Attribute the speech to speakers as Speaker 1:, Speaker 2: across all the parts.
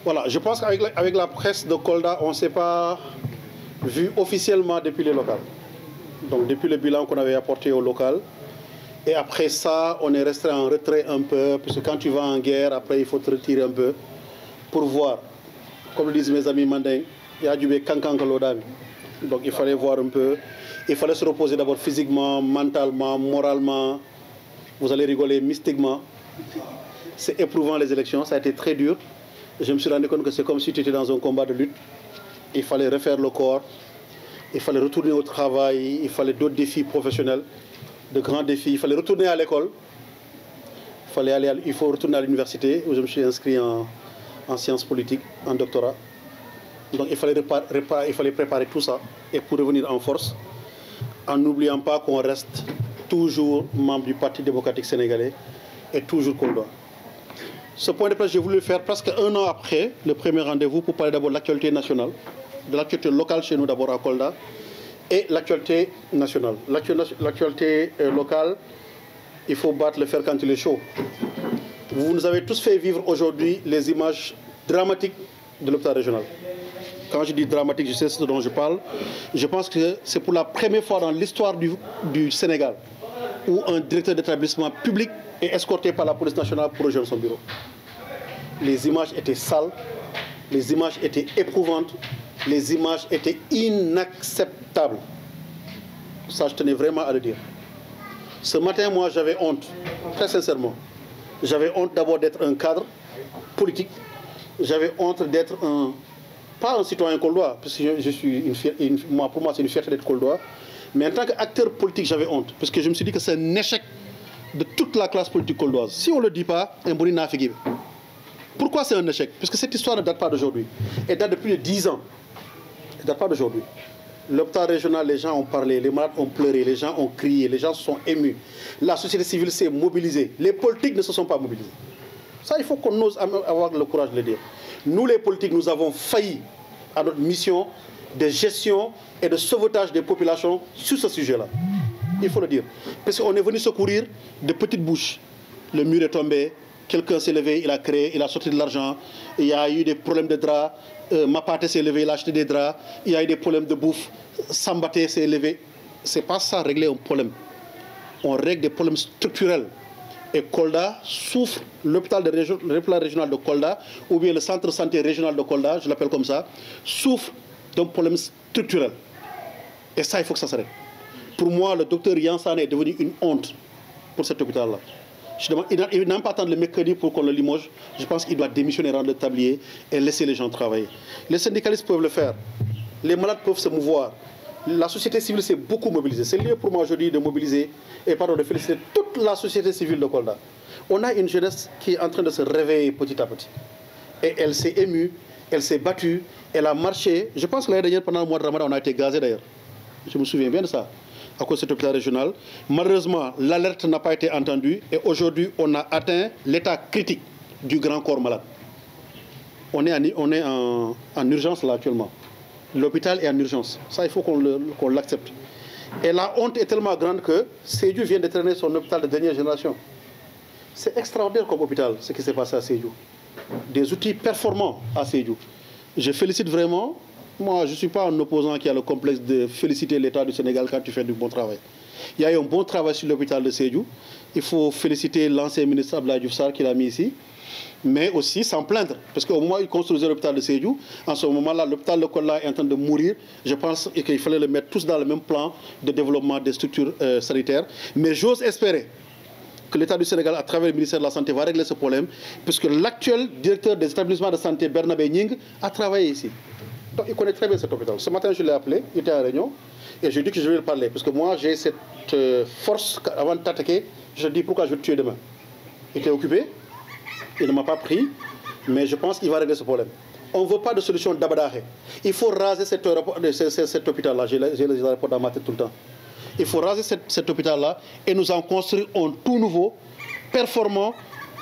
Speaker 1: Voilà, je pense qu'avec la presse de Kolda, on ne s'est pas vu officiellement depuis les locales. Donc depuis le bilan qu'on avait apporté au local. Et après ça, on est resté en retrait un peu, parce que quand tu vas en guerre, après il faut te retirer un peu pour voir. Comme le disent mes amis mandingues, il y a du kankan kalodami. Donc il fallait voir un peu. Il fallait se reposer d'abord physiquement, mentalement, moralement. Vous allez rigoler, mystiquement. C'est éprouvant les élections, ça a été très dur. Je me suis rendu compte que c'est comme si tu étais dans un combat de lutte. Il fallait refaire le corps, il fallait retourner au travail, il fallait d'autres défis professionnels, de grands défis. Il fallait retourner à l'école, il faut retourner à l'université où je me suis inscrit en sciences politiques, en doctorat. Donc il fallait préparer tout ça et pour revenir en force, en n'oubliant pas qu'on reste toujours membre du Parti démocratique sénégalais et toujours Kolda. Ce point de presse, j'ai voulu le faire presque un an après le premier rendez-vous pour parler d'abord de l'actualité nationale, de l'actualité locale chez nous d'abord à Kolda, et l'actualité nationale. L'actualité locale, il faut battre le fer quand il est chaud. Vous nous avez tous fait vivre aujourd'hui les images dramatiques de l'hôpital régional. Quand je dis dramatique, je sais ce dont je parle. Je pense que c'est pour la première fois dans l'histoire du Sénégal où un directeur d'établissement public est escorté par la police nationale pour rejoindre son bureau. Les images étaient sales, les images étaient éprouvantes, les images étaient inacceptables. Ça, je tenais vraiment à le dire. Ce matin, moi, j'avais honte, très sincèrement. J'avais honte d'abord d'être un cadre politique. J'avais honte d'être pas un citoyen coldois, parce que pour moi, c'est une fierté d'être coldois. Mais en tant qu'acteur politique, j'avais honte, parce que je me suis dit que c'est un échec de toute la classe politique coldoise. Si on ne le dit pas, un bon nafigib. Pourquoi c'est un échec? Parce que cette histoire ne date pas d'aujourd'hui. Elle date de plus de 10 ans. Elle ne date pas d'aujourd'hui. L'hôpital régional, les gens ont parlé, les malades ont pleuré, les gens ont crié, les gens se sont émus. La société civile s'est mobilisée. Les politiques ne se sont pas mobilisés. Ça, il faut qu'on ose avoir le courage de le dire. Nous, les politiques, nous avons failli à notre mission de gestion et de sauvetage des populations sur ce sujet-là. Il faut le dire. Parce qu'on est venu secourir de petites bouches. Le mur est tombé, quelqu'un s'est levé, il a créé, il a sorti de l'argent, il y a eu des problèmes de draps, Mapaté s'est levé, il a acheté des draps, il y a eu des problèmes de bouffe, Sambaté s'est levé. Ce n'est pas ça régler un problème. On règle des problèmes structurels. Et Kolda souffre, l'hôpital régional de Kolda, ou bien le centre de santé régional de Kolda, je l'appelle comme ça, souffre d'un problème structurel. Et ça, il faut que ça s'arrête. Pour moi, le docteur Yansane est devenu une honte pour cet hôpital-là. Il n'a pas attendu le mercredi pour qu'on le limoge. Je pense qu'il doit démissionner, rendre le tablier et laisser les gens travailler. Les syndicalistes peuvent le faire. Les malades peuvent se mouvoir. La société civile s'est beaucoup mobilisée. C'est lieu pour moi aujourd'hui de mobiliser et de féliciter toute la société civile de Kolda. On a une jeunesse qui est en train de se réveiller petit à petit. Et elle s'est émue, elle s'est battue, elle a marché. Je pense que l'année dernière, pendant le mois de Ramadan, on a été gazé d'ailleurs. Je me souviens bien de ça, à cause de cet hôpital régional. Malheureusement, l'alerte n'a pas été entendue et aujourd'hui, on a atteint l'état critique du grand corps malade. On est en urgence là actuellement. L'hôpital est en urgence. Ça, il faut qu'on l'accepte. Et la honte est tellement grande que Sédhiou vient de traîner son hôpital de dernière génération. C'est extraordinaire comme hôpital, ce qui s'est passé à Sédhiou. Des outils performants à Sédhiou. Je félicite vraiment. Moi, je ne suis pas un opposant qui a le complexe de féliciter l'État du Sénégal quand tu fais du bon travail. Il y a eu un bon travail sur l'hôpital de Sédhiou. Il faut féliciter l'ancien ministre Abdoulaye Diouf Sarr qui l'a mis ici. Mais aussi sans plaindre, parce qu'au moment où il construisait l'hôpital de Sédhiou, en ce moment-là, l'hôpital de Kolda est en train de mourir. Je pense qu'il fallait le mettre tous dans le même plan de développement des structures sanitaires. Mais j'ose espérer que l'État du Sénégal, à travers le ministère de la Santé, va régler ce problème, puisque l'actuel directeur des établissements de santé, Bernabé Nying, a travaillé ici. Donc il connaît très bien cet hôpital. Ce matin, je l'ai appelé, il était en réunion, et je lui ai dit que je vais le parler, parce que moi, j'ai cette force, avant de t'attaquer, je dis pourquoi je vais te tuer demain. Il était occupé. Il ne m'a pas pris, mais je pense qu'il va régler ce problème. On ne veut pas de solution d'abadahé. Il faut raser cet hôpital-là. J'ai les aéroports dans ma tête tout le temps. Il faut raser cet hôpital-là et nous en construire un tout nouveau, performant,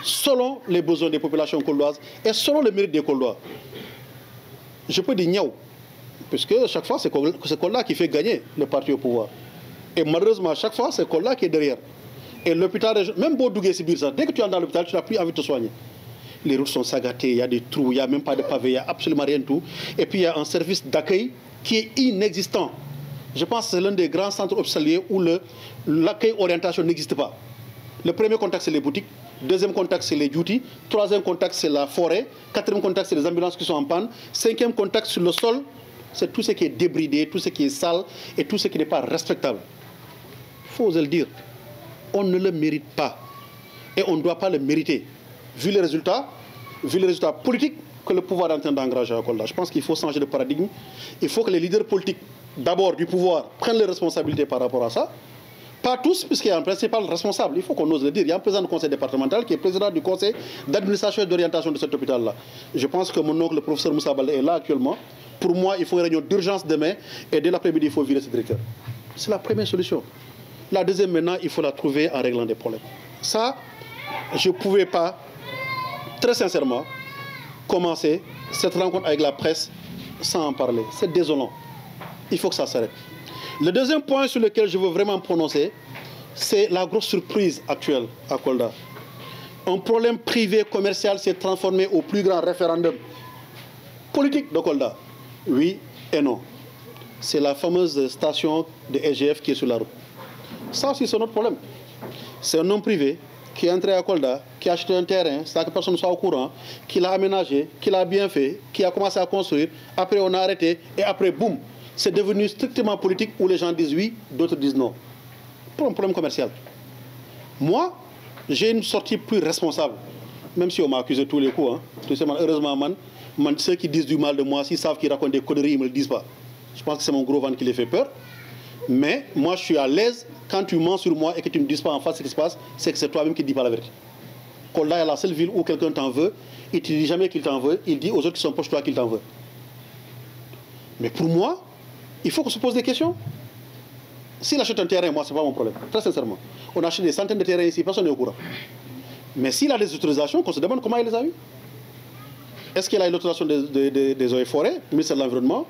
Speaker 1: selon les besoins des populations koldoises et selon le mérite des Koldois. Je peux dire niaou, puisque chaque fois, c'est Kolda qui fait gagner le parti au pouvoir. Et malheureusement, chaque fois, c'est Kolda qui est derrière. Et l'hôpital, même beau douguer Sibir, dès que tu es dans l'hôpital, tu n'as plus envie de te soigner. les routes sont sagatées, il y a des trous, il n'y a même pas de pavés, il n'y a absolument rien de tout. Et puis il y a un service d'accueil qui est inexistant. Je pense que c'est l'un des grands centres hospitaliers où l'accueil orientation n'existe pas. Le premier contact, c'est les boutiques. Deuxième contact, c'est les duty. Troisième contact, c'est la forêt. Quatrième contact, c'est les ambulances qui sont en panne. Cinquième contact, sur le sol, c'est tout ce qui est débridé, tout ce qui est sale et tout ce qui n'est pas respectable. Il faut oser le dire. On ne le mérite pas. Et on ne doit pas le mériter. Vu les résultats politiques que le pouvoir est en train d'engager à Kolda. Je pense qu'il faut changer de paradigme. Il faut que les leaders politiques, d'abord du pouvoir, prennent les responsabilités par rapport à ça. Pas tous, puisqu'il y a un principal responsable. Il faut qu'on ose le dire. Il y a un président du conseil départemental qui est président du conseil d'administration et d'orientation de cet hôpital-là. Je pense que mon oncle, le professeur Moussa Baldé, est là actuellement. Pour moi, il faut une réunion d'urgence demain et dès l'après-midi, il faut virer ce directeur. C'est la première solution. La deuxième, maintenant, il faut la trouver en réglant des problèmes. Ça, je ne pouvais pas, très sincèrement, commencer cette rencontre avec la presse sans en parler. C'est désolant. Il faut que ça s'arrête. Le deuxième point sur lequel je veux vraiment me prononcer, c'est la grosse surprise actuelle à Kolda. Un problème privé commercial s'est transformé au plus grand référendum politique de Kolda. Oui et non. C'est la fameuse station de SGF qui est sur la route. Ça aussi, c'est notre problème. C'est un homme privé qui est entré à Kolda, qui a acheté un terrain, sans que personne ne soit au courant, qui l'a aménagé, qui l'a bien fait, qui a commencé à construire. Après, on a arrêté et après, boum. C'est devenu strictement politique où les gens disent oui, d'autres disent non. Pour un problème commercial. Moi, j'ai une sortie plus responsable. Même si on m'a accusé tous les coups. Hein. Heureusement, ceux qui disent du mal de moi, s'ils savent qu'ils racontent des conneries, ils ne me le disent pas. Je pense que c'est mon gros ventre qui les fait peur. Mais moi, je suis à l'aise quand tu mens sur moi et que tu ne me dis pas en face ce qui se passe, c'est que c'est toi-même qui ne dis pas la vérité. Kolda est la seule ville où quelqu'un t'en veut, il ne te dit jamais qu'il t'en veut, il dit aux autres qui sont proches de toi qu'il t'en veut. Mais pour moi, il faut qu'on se pose des questions. S'il achète un terrain, moi, ce n'est pas mon problème. Très sincèrement. On achète des centaines de terrains ici, personne n'est au courant. Mais s'il a des autorisations, qu'on se demande comment il les a eues. Est-ce qu'il a eu l'autorisation des eaux et forêts, du ministère de l'Environnement,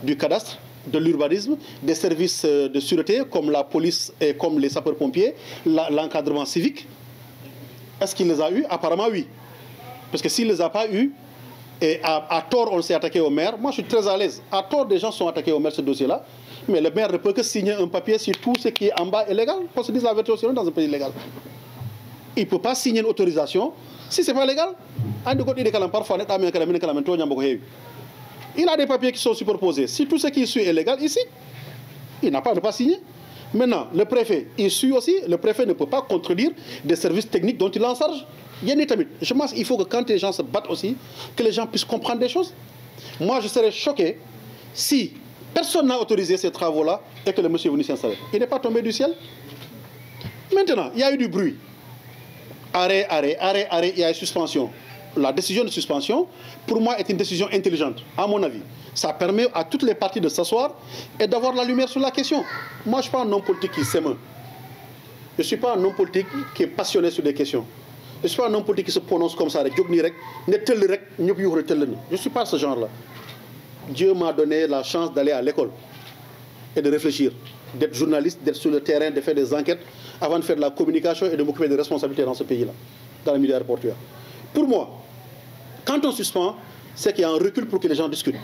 Speaker 1: du cadastre, de l'urbanisme, des services de sûreté, comme la police et comme les sapeurs-pompiers, l'encadrement civique? Est-ce qu'il les a eus? Apparemment, oui. Parce que s'il ne les a pas eus, et à tort, on s'est attaqué au maire. Moi, je suis très à l'aise. À tort, des gens sont attaqués au maire ce dossier-là. Mais le maire ne peut que signer un papier sur tout ce qui est en bas est légal. Qu'on se dise la vérité aussi dans un pays légal. Il ne peut pas signer une autorisation si ce n'est pas légal. Il a des papiers qui sont superposés. Si tout ce qui suit est légal ici, il n'a pas de pas signer. Maintenant, le préfet, il suit aussi. Le préfet ne peut pas contredire des services techniques dont il est en charge. Je pense qu'il faut que quand les gens se battent aussi, que les gens puissent comprendre des choses. Moi, je serais choqué si personne n'a autorisé ces travaux-là et que le monsieur est venu s'installer. Il n'est pas tombé du ciel. Maintenant, il y a eu du bruit. Arrêt, il y a eu suspension. La décision de suspension, pour moi, est une décision intelligente, à mon avis. Ça permet à toutes les parties de s'asseoir et d'avoir la lumière sur la question. Moi, je ne suis pas un homme politique qui s'aime. Je ne suis pas un homme politique qui est passionné sur des questions. Je ne suis pas un homme politique qui se prononce comme ça. Je ne suis pas ce genre-là. Dieu m'a donné la chance d'aller à l'école et de réfléchir, d'être journaliste, d'être sur le terrain, de faire des enquêtes avant de faire de la communication et de m'occuper des responsabilités dans ce pays-là, dans le milieu aéroportuaire. Pour moi, quand on suspend, c'est qu'il y a un recul pour que les gens discutent.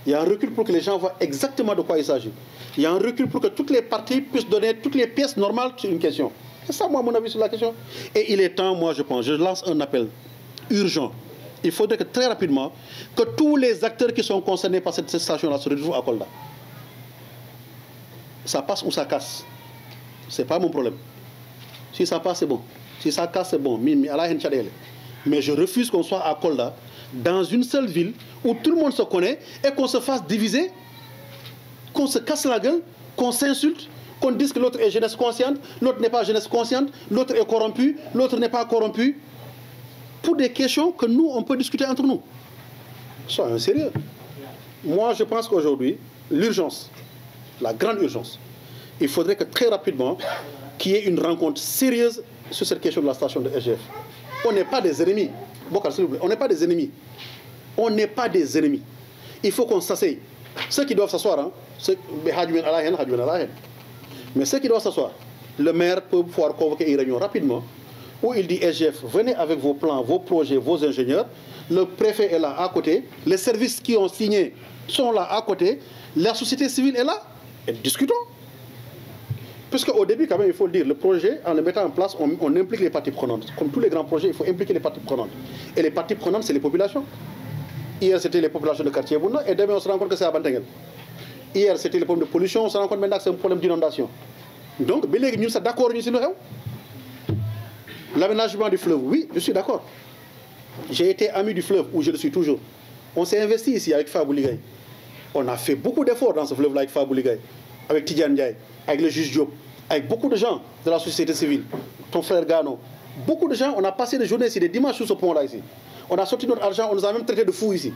Speaker 1: Il y a un recul pour que les gens voient exactement de quoi il s'agit. Il y a un recul pour que toutes les parties puissent donner toutes les pièces normales sur une question. C'est ça, moi, mon avis sur la question. Et il est temps, moi, je pense, je lance un appel urgent. Il faudrait que très rapidement, que tous les acteurs qui sont concernés par cette station-là se retrouvent à Kolda. Ça passe ou ça casse. Ce n'est pas mon problème. Si ça passe, c'est bon. Si ça casse, c'est bon. Mais je refuse qu'on soit à Kolda, dans une seule ville, où tout le monde se connaît, et qu'on se fasse diviser, qu'on se casse la gueule, qu'on s'insulte, qu'on dise que l'autre est jeunesse consciente, l'autre n'est pas jeunesse consciente, l'autre est corrompu, l'autre n'est pas corrompu, pour des questions que nous, on peut discuter entre nous. Soyons sérieux. Moi, je pense qu'aujourd'hui, l'urgence, la grande urgence, il faudrait que très rapidement, qu'il y ait une rencontre sérieuse sur cette question de la station de SGF. On n'est pas des ennemis. Bokar, s'il vous plaît, on n'est pas des ennemis. On n'est pas des ennemis. Il faut qu'on s'asseye. Ceux qui doivent s'asseoir, hein, mais ceux qui doivent s'asseoir, le maire peut pouvoir convoquer une réunion rapidement où il dit SGF, venez avec vos plans, vos projets, vos ingénieurs. Le préfet est là à côté. Les services qui ont signé sont là à côté. La société civile est là. Et discutons. Puisqu'au début, quand même, il faut le dire, le projet, en le mettant en place, on implique les parties prenantes. Comme tous les grands projets, il faut impliquer les parties prenantes. Et les parties prenantes, c'est les populations. Hier, c'était les populations de quartier Bouna, et demain, on se rend compte que c'est à Bantengel. Hier, c'était le problème de pollution, on se rend compte maintenant que c'est un problème d'inondation. Donc, nous sommes d'accord, nous sommes l'aménagement du fleuve, oui, je suis d'accord. J'ai été ami du fleuve, où je le suis toujours. On s'est investi ici avec Fabou Ligay. On a fait beaucoup d'efforts dans ce fleuve-là avec Fabou Ligay, avec Tidiane Ndiaye, avec le juge Diop, avec beaucoup de gens de la société civile, ton frère Gano. Beaucoup de gens, on a passé des journées ici, des dimanches sur ce pont-là ici. On a sorti notre argent, on nous a même traité de fous ici.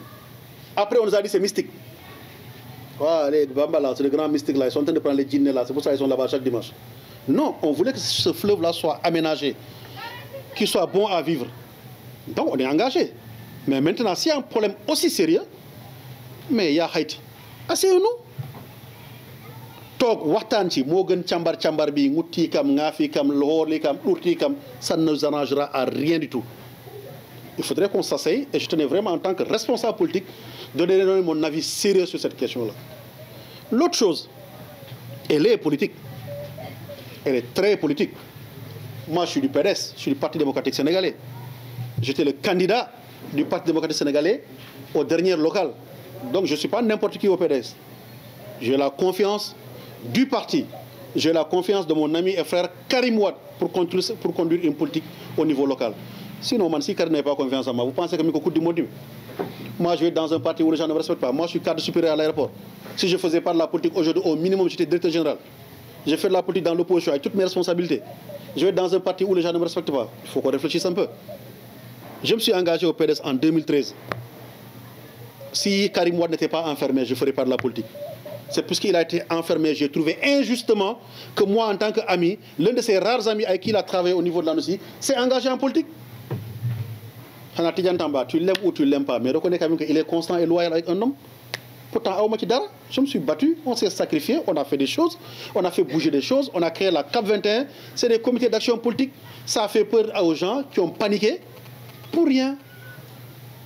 Speaker 1: Après, on nous a dit c'est mystique. Voilà, les Bambala, c'est les grands mystiques là, ils sont en train de prendre les dîners là, c'est pour ça qu'ils sont là-bas chaque dimanche. Non, on voulait que ce fleuve-là soit aménagé, qu'il soit bon à vivre. Donc on est engagé. Mais maintenant, s'il y a un problème aussi sérieux, mais il y a Haïti. Asseyons-nous. Tok waxtaan ci moo gën càmbar bi ngutti kam ngaafi kam loxoorli kam urti kam, ça ne nous arrangera à rien du tout. Il faudrait qu'on s'asseye, et je tenais vraiment en tant que responsable politique de donner mon avis sérieux sur cette question-là. L'autre chose, elle est politique. Elle est très politique. Moi, je suis du PDS, je suis du Parti démocratique sénégalais. J'étais le candidat du Parti démocratique sénégalais au dernier local. Donc, je ne suis pas n'importe qui au PDS. J'ai la confiance du parti. J'ai la confiance de mon ami et frère Karim Wade pour conduire une politique au niveau local. Sinon, si Karim n'a pas confiance en moi, vous pensez que je suis coup du monde? Moi, je vais dans un parti où les gens ne me respectent pas. Moi, je suis cadre supérieur à l'aéroport. Si je ne faisais pas de la politique aujourd'hui, au minimum, j'étais directeur général. J'ai fait de la politique dans l'opposition avec toutes mes responsabilités. Je vais dans un parti où les gens ne me respectent pas. Il faut qu'on réfléchisse un peu. Je me suis engagé au PDS en 2013. Si Karim Wade n'était pas enfermé, je ne ferais pas de la politique. C'est puisqu'il a été enfermé, j'ai trouvé injustement que moi, en tant qu'ami, l'un de ses rares amis avec qui il a travaillé au niveau de l'ANOCI, s'est engagé en politique. Tu l'aimes ou tu ne l'aimes pas, mais reconnais quand même qu'il est constant et loyal avec un homme. Pourtant, je me suis battu, on s'est sacrifié, on a fait des choses, on a fait bouger des choses, on a créé la CAP 21, c'est des comités d'action politique. Ça a fait peur aux gens qui ont paniqué pour rien.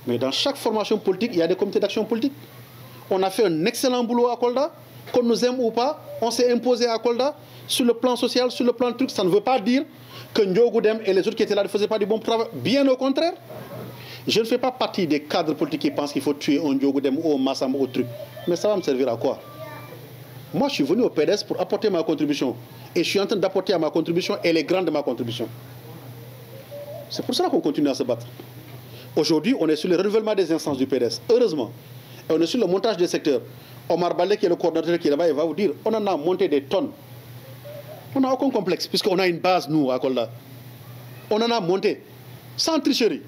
Speaker 1: Mais dans chaque formation politique, il y a des comités d'action politique. On a fait un excellent boulot à Kolda, qu'on nous aime ou pas, on s'est imposé à Kolda, sur le plan social, sur le plan truc. Ça ne veut pas dire que Ndiogoudem et les autres qui étaient là ne faisaient pas du bon travail. Bien au contraire. Je ne fais pas partie des cadres politiques qui pensent qu'il faut tuer un Ndiogoudem ou un Massam ou autre truc. Mais ça va me servir à quoi? Moi, je suis venu au PDS pour apporter ma contribution. Et je suis en train d'apporter à ma contribution, elle est grande de ma contribution. C'est pour ça qu'on continue à se battre. Aujourd'hui, on est sur le renouvellement des instances du PDS, heureusement. Et on est sur le montage des secteurs. Omar Balé, qui est le coordinateur qui est là-bas, il va vous dire, on en a monté des tonnes. On n'a aucun complexe, puisqu'on a une base, nous, à Kolda. On en a monté, sans tricherie.